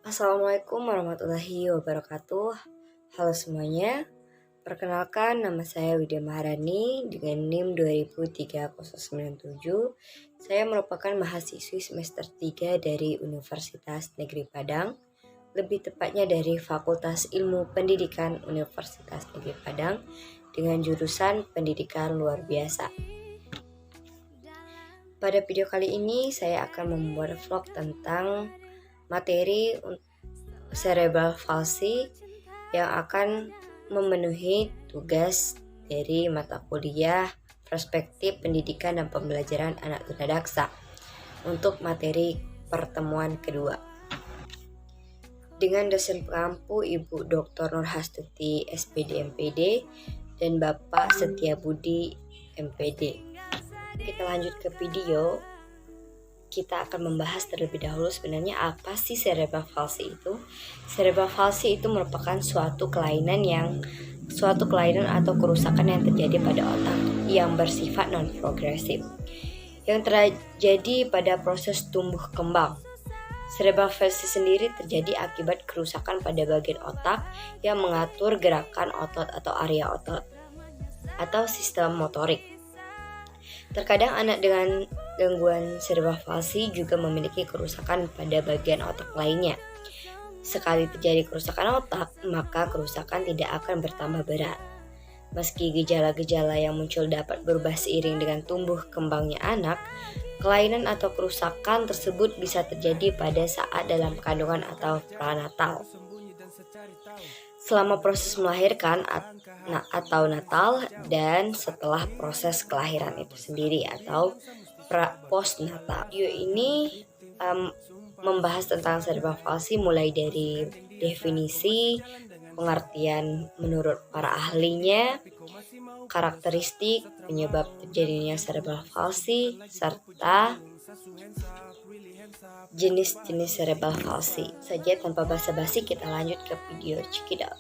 Assalamualaikum warahmatullahi wabarakatuh. Halo semuanya, perkenalkan nama saya Widya Maharani dengan NIM 203097. Saya merupakan mahasiswi semester 3 dari Universitas Negeri Padang, lebih tepatnya dari Fakultas Ilmu Pendidikan Universitas Negeri Padang dengan jurusan Pendidikan Luar Biasa. Pada video kali ini saya akan membuat vlog tentang materi cerebral palsy yang akan memenuhi tugas dari mata kuliah perspektif pendidikan dan pembelajaran anak tunadaksa untuk materi pertemuan kedua. Dengan dosen pengampu Ibu Dr. Nurhastuti SPD MPD dan Bapak Setia Budi MPD. Kita lanjut ke video. Kita akan membahas terlebih dahulu sebenarnya apa sih cerebral palsy itu. Cerebral palsy itu merupakan suatu kelainan atau kerusakan yang terjadi pada otak yang bersifat non-progresif yang terjadi pada proses tumbuh kembang. Cerebral palsy sendiri terjadi akibat kerusakan pada bagian otak yang mengatur gerakan otot atau area otot atau sistem motorik. Terkadang anak dengan gangguan cerebral palsy juga memiliki kerusakan pada bagian otak lainnya. Sekali terjadi kerusakan otak, maka kerusakan tidak akan bertambah berat. Meski gejala-gejala yang muncul dapat berubah seiring dengan tumbuh kembangnya anak, kelainan atau kerusakan tersebut bisa terjadi pada saat dalam kandungan atau pranatal, selama proses melahirkan atau natal, dan setelah proses kelahiran itu sendiri atau postnatal. Video ini membahas tentang cerebral palsy mulai dari definisi, pengertian menurut para ahlinya, karakteristik penyebab terjadinya cerebral palsy, serta jenis-jenis cerebral palsy. Saja tanpa basa-basi kita lanjut ke video check it out.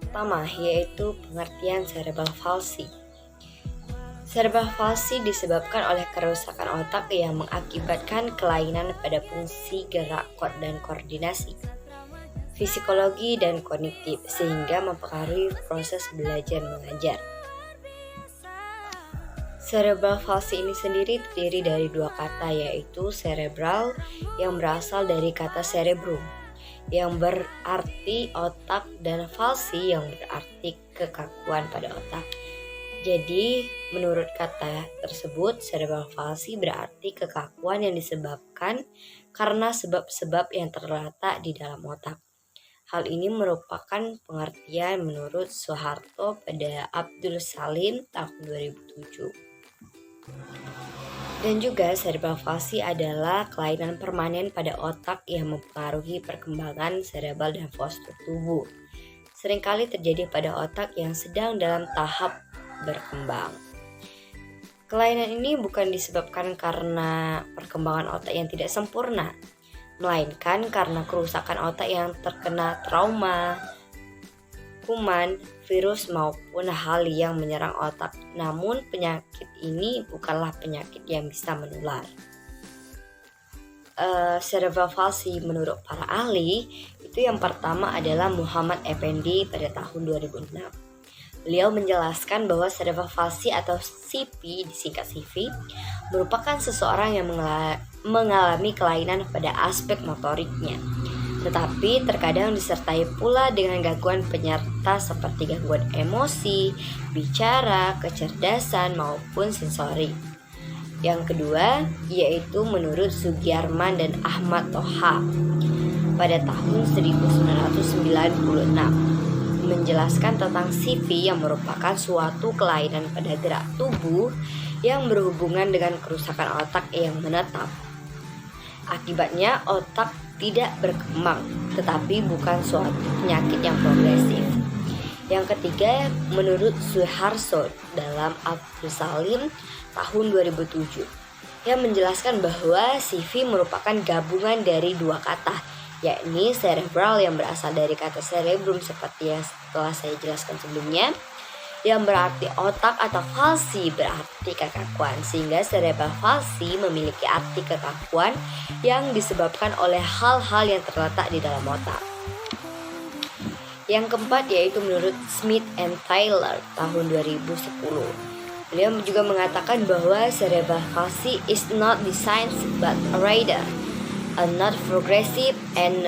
Pertama yaitu pengertian cerebral palsy. Cerebral palsy disebabkan oleh kerusakan otak yang mengakibatkan kelainan pada fungsi gerak dan koordinasi, fisikologi dan kognitif sehingga mempengaruhi proses belajar mengajar. Cerebral palsy ini sendiri terdiri dari dua kata, yaitu cerebral yang berasal dari kata cerebrum yang berarti otak dan palsy yang berarti kekakuan pada otak. Jadi, menurut kata tersebut, cerebral palsy berarti kekakuan yang disebabkan karena sebab-sebab yang terletak di dalam otak. Hal ini merupakan pengertian menurut Soeharto pada Abdul Salim tahun 2007. Dan juga cerebral palsy adalah kelainan permanen pada otak yang mempengaruhi perkembangan cerebral dan postur tubuh. Seringkali terjadi pada otak yang sedang dalam tahap berkembang. Kelainan ini bukan disebabkan karena perkembangan otak yang tidak sempurna, melainkan karena kerusakan otak yang terkena trauma, kuman, virus maupun hal yang menyerang otak. Namun penyakit ini bukanlah penyakit yang bisa menular. Cerebral palsy menurut para ahli itu yang pertama adalah Muhammad Effendi pada tahun 2006. Beliau menjelaskan bahwa cerebral palsy atau CP, disingkat CV, merupakan seseorang yang mengalami kelainan pada aspek motoriknya, tetapi terkadang disertai pula dengan gangguan penyerta seperti gangguan emosi, bicara, kecerdasan, maupun sensori. Yang kedua yaitu menurut Sugiarman dan Ahmad Toha pada tahun 1996 menjelaskan tentang CV yang merupakan suatu kelainan pada gerak tubuh yang berhubungan dengan kerusakan otak yang menetap. Akibatnya otak tidak berkembang, tetapi bukan suatu penyakit yang progresif. Yang ketiga, menurut Suharto dalam Abdul Salim tahun 2007, yang menjelaskan bahwa CV merupakan gabungan dari dua kata, yakni cerebral yang berasal dari kata cerebrum seperti yang telah saya jelaskan sebelumnya, yang berarti otak, atau palsy berarti kekakuan, sehingga cerebral palsy memiliki arti kekakuan yang disebabkan oleh hal-hal yang terletak di dalam otak. Yang keempat yaitu menurut Smith and Taylor tahun 2010. Beliau juga mengatakan bahwa cerebral palsy is not disease but rather a not progressive and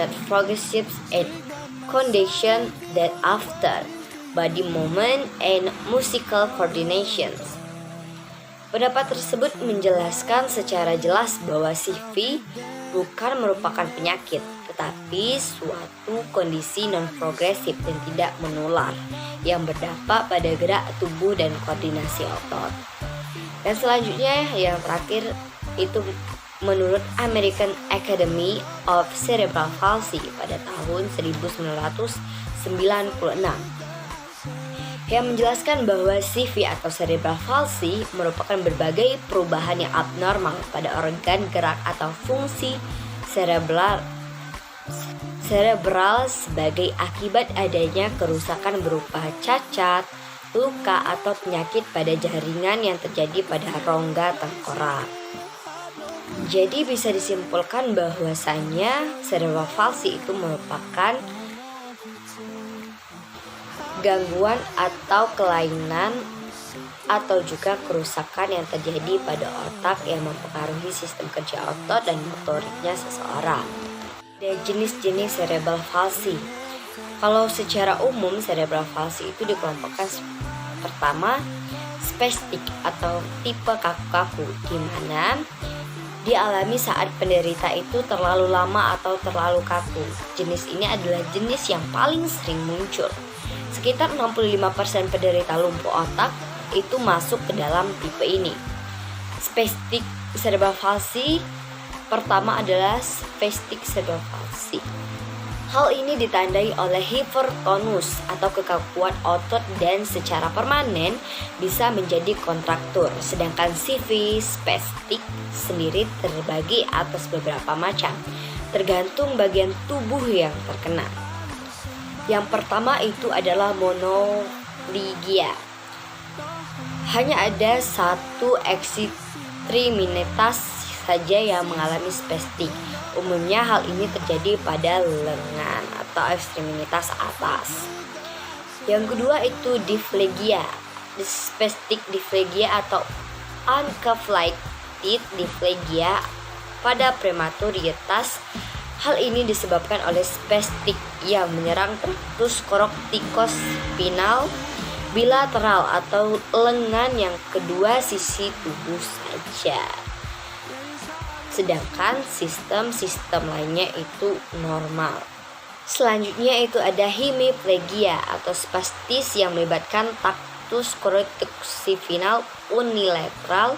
condition that after body movement and musical coordinations. Pendapat tersebut menjelaskan secara jelas bahwa CV bukan merupakan penyakit, tetapi suatu kondisi non-progresif dan tidak menular yang berdampak pada gerak tubuh dan koordinasi otot. Dan selanjutnya yang terakhir itu menurut American Academy of Cerebral Palsy pada tahun 1996 yang menjelaskan bahwa CV atau cerebral palsy merupakan berbagai perubahan yang abnormal pada organ gerak atau fungsi cerebral sebagai akibat adanya kerusakan berupa cacat, luka, atau penyakit pada jaringan yang terjadi pada rongga tengkorak. Jadi bisa disimpulkan bahwasanya cerebral palsy itu merupakan gangguan atau kelainan atau juga kerusakan yang terjadi pada otak yang mempengaruhi sistem kerja otot dan motoriknya seseorang. Ada jenis-jenis cerebral palsy. Kalau secara umum cerebral palsy itu dikelompokkan pertama spastik atau tipe kaku-kaku, di mana dialami saat penderita itu terlalu lama atau terlalu kaku. Jenis ini adalah jenis yang paling sering muncul. Sekitar 65% penderita lumpuh otak itu masuk ke dalam tipe ini. Spastic cerebral palsy pertama adalah spastic cerebral palsy. Hal ini ditandai oleh hipertonus atau kekakuan otot dan secara permanen bisa menjadi kontraktur. Sedangkan CV spastic sendiri terbagi atas beberapa macam, tergantung bagian tubuh yang terkena. Yang pertama itu adalah monoligia. Hanya ada satu ekstremitas saja yang mengalami spastik. Umumnya hal ini terjadi pada lengan atau ekstremitas atas. Yang kedua itu diplegia. Spastic diplegia atau uncapulated diplegia pada prematuritas. Hal ini disebabkan oleh spastik yang menyerang traktus kortikospinal bilateral atau lengan yang kedua sisi tubuh saja. Sedangkan sistem lainnya itu normal. Selanjutnya itu ada hemiplegia atau spastis yang melibatkan traktus kortikospinal unilateral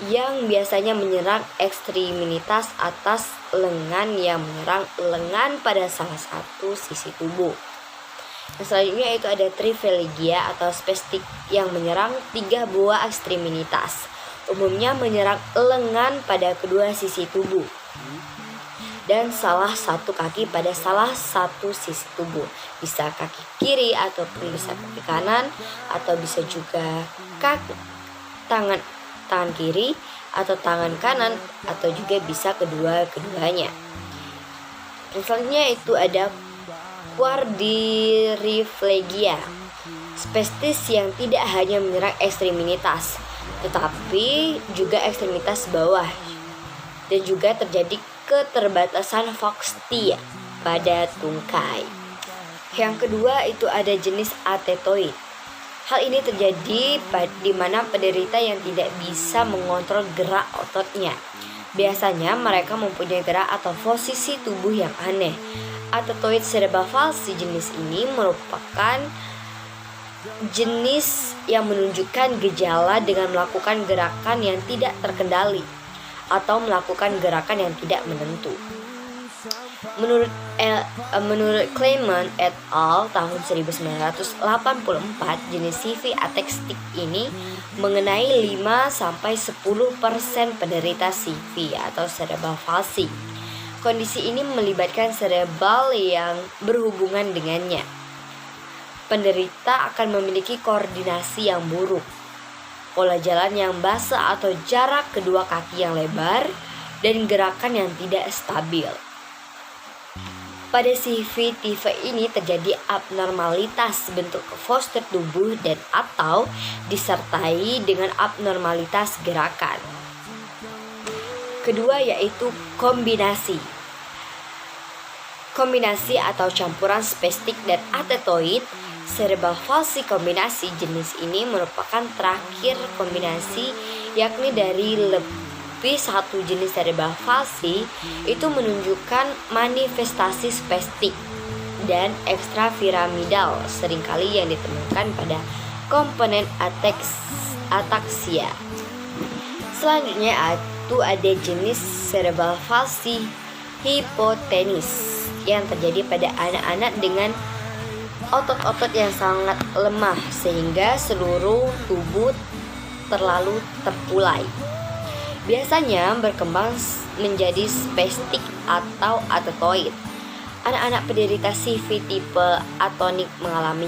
yang biasanya menyerang ekstremitas atas lengan yang menyerang lengan pada salah satu sisi tubuh. Selanjutnya itu ada triplegia atau spastik yang menyerang 3 buah ekstremitas. Umumnya menyerang lengan pada kedua sisi tubuh dan salah satu kaki pada salah satu sisi tubuh. Bisa kaki kiri ataupun bisa kaki kanan, atau bisa juga tangan kiri atau tangan kanan, atau juga bisa keduanya. Selanjutnya itu ada quadriplegia, spastis yang tidak hanya menyerang ekstremitas tetapi juga ekstremitas bawah, dan juga terjadi keterbatasan foxtia pada tungkai. Yang kedua itu ada jenis atetoid. Hal ini terjadi di mana penderita yang tidak bisa mengontrol gerak ototnya. Biasanya mereka mempunyai gerak atau posisi tubuh yang aneh. Atetoid cerebral palsy jenis ini merupakan jenis yang menunjukkan gejala dengan melakukan gerakan yang tidak terkendali atau melakukan gerakan yang tidak menentu. Menurut Clement et al. Tahun 1984, jenis CV ataxia ini mengenai 5-10% penderita CV atau cerebral palsy. Kondisi ini melibatkan cerebral yang berhubungan dengannya. penderita akan memiliki koordinasi yang buruk, pola jalan yang basah atau jarak kedua kaki yang lebar, dan gerakan yang tidak stabil. Pada CV tipe ini terjadi abnormalitas bentuk postur tubuh dan atau disertai dengan abnormalitas gerakan. Kedua yaitu kombinasi. Kombinasi atau campuran spastik dan atetoid. Cerebral palsy kombinasi jenis ini merupakan terakhir kombinasi, yakni dari lebih satu jenis cerebral palsy itu menunjukkan manifestasi spastik dan ekstrapiramidal seringkali yang ditemukan pada komponen ataksia. Selanjutnya itu ada jenis cerebral palsy hipotenis yang terjadi pada anak-anak dengan otot-otot yang sangat lemah sehingga seluruh tubuh terlalu terpulai. Biasanya berkembang menjadi spastik atau atetoid. Anak-anak penderita CV tipe atonik mengalami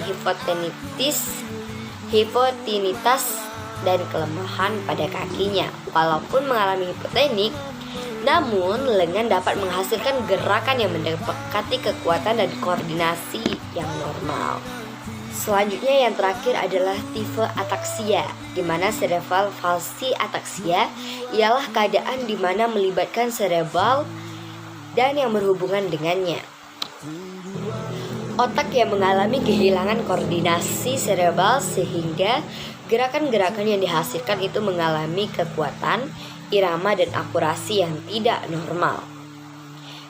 hipotinitas dan kelemahan pada kakinya. Walaupun mengalami hipotenik, namun lengan dapat menghasilkan gerakan yang mendekati kekuatan dan koordinasi yang normal. Selanjutnya yang terakhir adalah tipe ataksia, di mana cerebral palsy ataksia ialah keadaan di mana melibatkan cerebral dan yang berhubungan dengannya. Otak yang mengalami kehilangan koordinasi cerebral sehingga gerakan-gerakan yang dihasilkan itu mengalami kekuatan, irama dan akurasi yang tidak normal.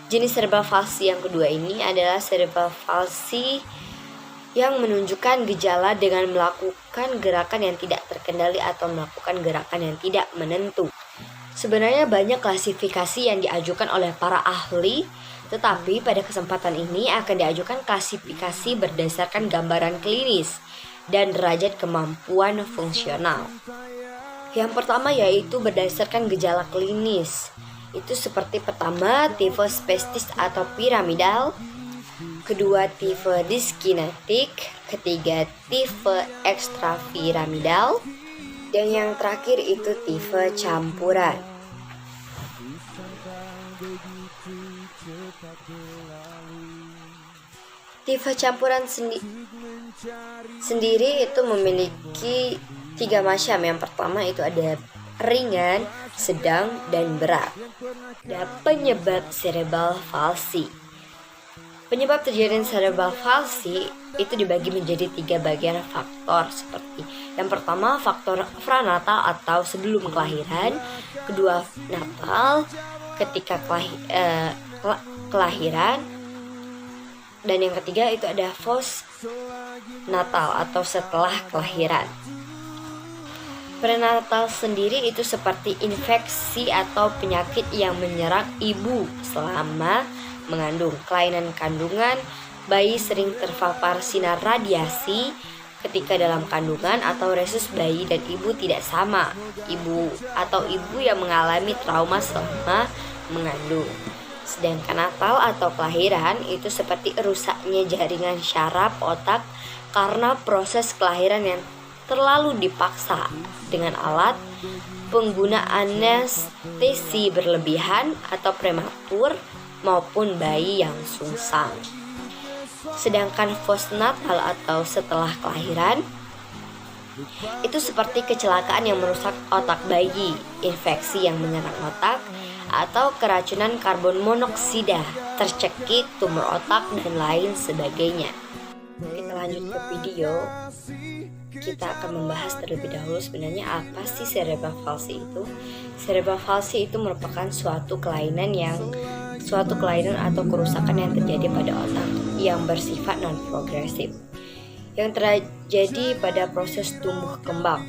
Jenis cerebral palsy yang kedua ini adalah cerebral palsy yang menunjukkan gejala dengan melakukan gerakan yang tidak terkendali atau melakukan gerakan yang tidak menentu. Sebenarnya banyak klasifikasi yang diajukan oleh para ahli, tetapi pada kesempatan ini akan diajukan klasifikasi berdasarkan gambaran klinis dan derajat kemampuan fungsional. Yang pertama yaitu berdasarkan gejala klinis. Itu seperti pertama tipe spastis atau piramidal, kedua tipe diskinetik, ketiga tipe ekstrapiramidal, dan yang terakhir itu tipe campuran. Tipe campuran sendiri itu memiliki 3 macam. Yang pertama itu ada ringan, sedang, dan berat. Dan penyebab cerebral palsy. Penyebab terjadinya cerebral palsy itu dibagi menjadi 3 bagian faktor seperti yang pertama faktor pranatal atau sebelum kelahiran, kedua natal ketika kelahiran, dan yang ketiga itu ada postnatal atau setelah kelahiran. Prenatal sendiri itu seperti infeksi atau penyakit yang menyerang ibu selama mengandung. Kelainan kandungan, bayi sering terpapar sinar radiasi ketika dalam kandungan atau resus bayi dan ibu tidak sama. Ibu yang mengalami trauma selama mengandung. Sedangkan natal atau kelahiran itu seperti rusaknya jaringan syaraf otak karena proses kelahiran yang terlalu dipaksa dengan alat, penggunaan anestesi berlebihan atau prematur, maupun bayi yang sungsang. Sedangkan postnatal atau setelah kelahiran itu seperti kecelakaan yang merusak otak bayi, infeksi yang menyerang otak, atau keracunan karbon monoksida, tercekik, tumor otak, dan lain sebagainya. Kita lanjut ke video. Kita akan membahas terlebih dahulu sebenarnya apa sih cerebral palsy itu. Cerebral palsy itu merupakan suatu kelainan atau kerusakan yang terjadi pada otak yang bersifat non-progresif yang terjadi pada proses tumbuh kembang.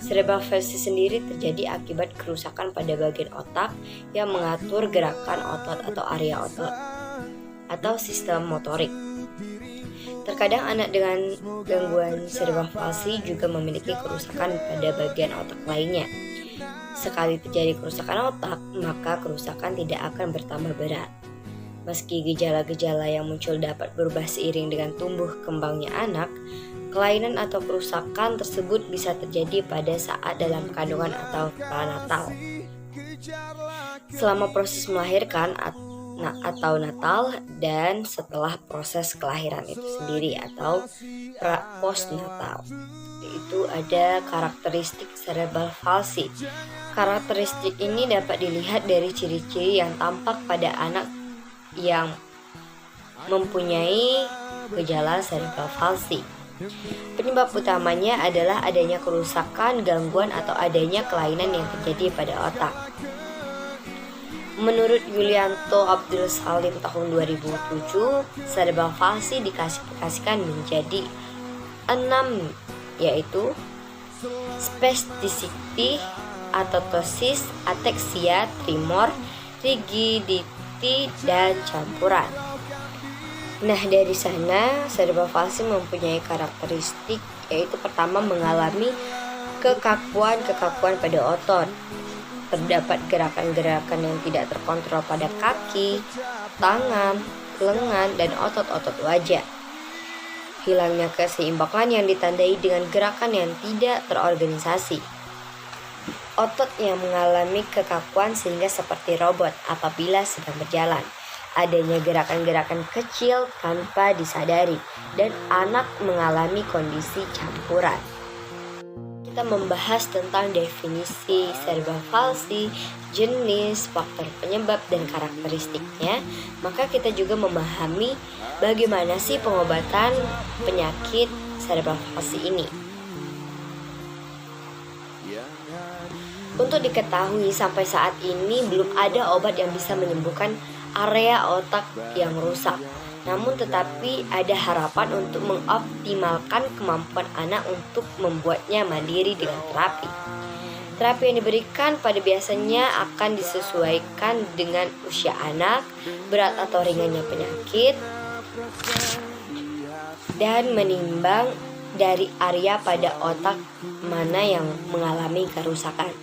Cerebral palsy sendiri terjadi akibat kerusakan pada bagian otak yang mengatur gerakan otot atau area otot atau sistem motorik. Terkadang anak dengan gangguan cerebral palsy juga memiliki kerusakan pada bagian otak lainnya. Sekali terjadi kerusakan otak, maka kerusakan tidak akan bertambah berat. Meski gejala-gejala yang muncul dapat berubah seiring dengan tumbuh kembangnya anak, kelainan atau kerusakan tersebut bisa terjadi pada saat dalam kandungan atau pranatal. Selama proses melahirkan atau natal dan setelah proses kelahiran itu sendiri atau postnatal. Itu ada karakteristik cerebral palsy. Karakteristik ini dapat dilihat dari ciri-ciri yang tampak pada anak yang mempunyai gejala cerebral palsy. Penyebab utamanya adalah adanya kerusakan, gangguan, atau adanya kelainan yang terjadi pada otak. Menurut Yulianto Abdul Salim tahun 2007, cerebral palsy diklasifikasikan menjadi 6, yaitu spasticity, atotosis, ateksia, tremor, rigidity, dan campuran. Nah, dari sana cerebral palsy mempunyai karakteristik, yaitu pertama mengalami kekakuan pada otot. Terdapat gerakan-gerakan yang tidak terkontrol pada kaki, tangan, lengan, dan otot-otot wajah. Hilangnya keseimbangan yang ditandai dengan gerakan yang tidak terorganisasi. Otot yang mengalami kekakuan sehingga seperti robot apabila sedang berjalan. Adanya gerakan-gerakan kecil tanpa disadari, dan anak mengalami kondisi campuran. Kita membahas tentang definisi cerebral palsy, jenis, faktor penyebab, dan karakteristiknya. Maka kita juga memahami bagaimana sih pengobatan penyakit cerebral palsy ini. Untuk diketahui sampai saat ini belum ada obat yang bisa menyembuhkan area otak yang rusak. Namun tetapi ada harapan untuk mengoptimalkan kemampuan anak untuk membuatnya mandiri dengan terapi. Terapi yang diberikan pada biasanya akan disesuaikan dengan usia anak, berat atau ringannya penyakit, dan menimbang dari area pada otak mana yang mengalami kerusakan.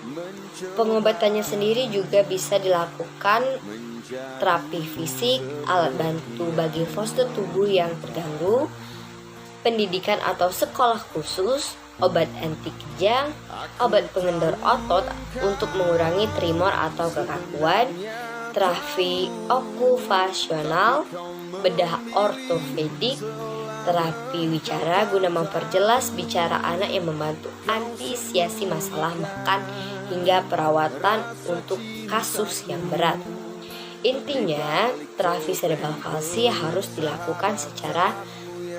Pengobatannya sendiri juga bisa dilakukan terapi fisik, alat bantu bagi postur tubuh yang terganggu, pendidikan atau sekolah khusus, obat anti kejang, obat pengendor otot untuk mengurangi tremor atau kekakuan, terapi okupasional, bedah ortopedik, terapi wicara guna memperjelas bicara anak yang membantu antisipasi masalah makan, hingga perawatan untuk kasus yang berat. Intinya, terapi cerebral palsy harus dilakukan secara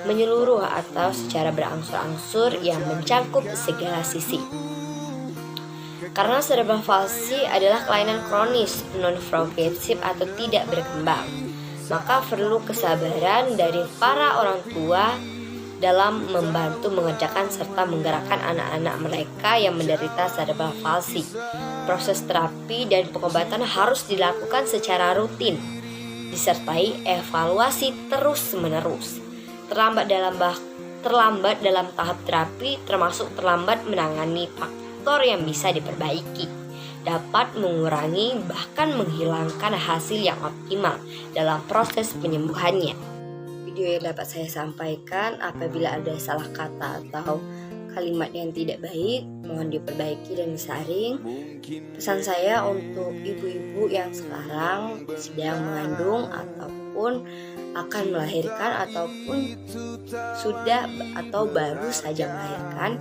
menyeluruh atau secara berangsur-angsur yang mencakup segala sisi. Karena cerebral palsy adalah kelainan kronis, non-progresif atau tidak berkembang, maka perlu kesabaran dari para orang tua dalam membantu mengerjakan serta menggerakkan anak-anak mereka yang menderita cerebral palsy. Proses terapi dan pengobatan harus dilakukan secara rutin, disertai evaluasi terus-menerus. Terlambat dalam tahap terapi, termasuk terlambat menangani faktor yang bisa diperbaiki, dapat mengurangi bahkan menghilangkan hasil yang optimal dalam proses penyembuhannya. Video yang dapat saya sampaikan, apabila ada salah kata atau kalimat yang tidak baik, mohon diperbaiki dan disaring. Pesan saya untuk ibu-ibu yang sekarang sedang mengandung ataupun akan melahirkan ataupun sudah atau baru saja melahirkan,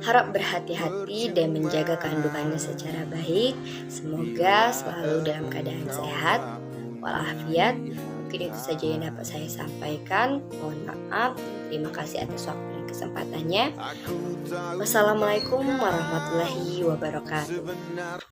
harap berhati-hati dan menjaga kandungannya secara baik. Semoga selalu dalam keadaan sehat walafiat. Mungkin itu saja yang dapat saya sampaikan. Mohon maaf. Terima kasih atas waktu dan kesempatannya. Wassalamualaikum warahmatullahi wabarakatuh.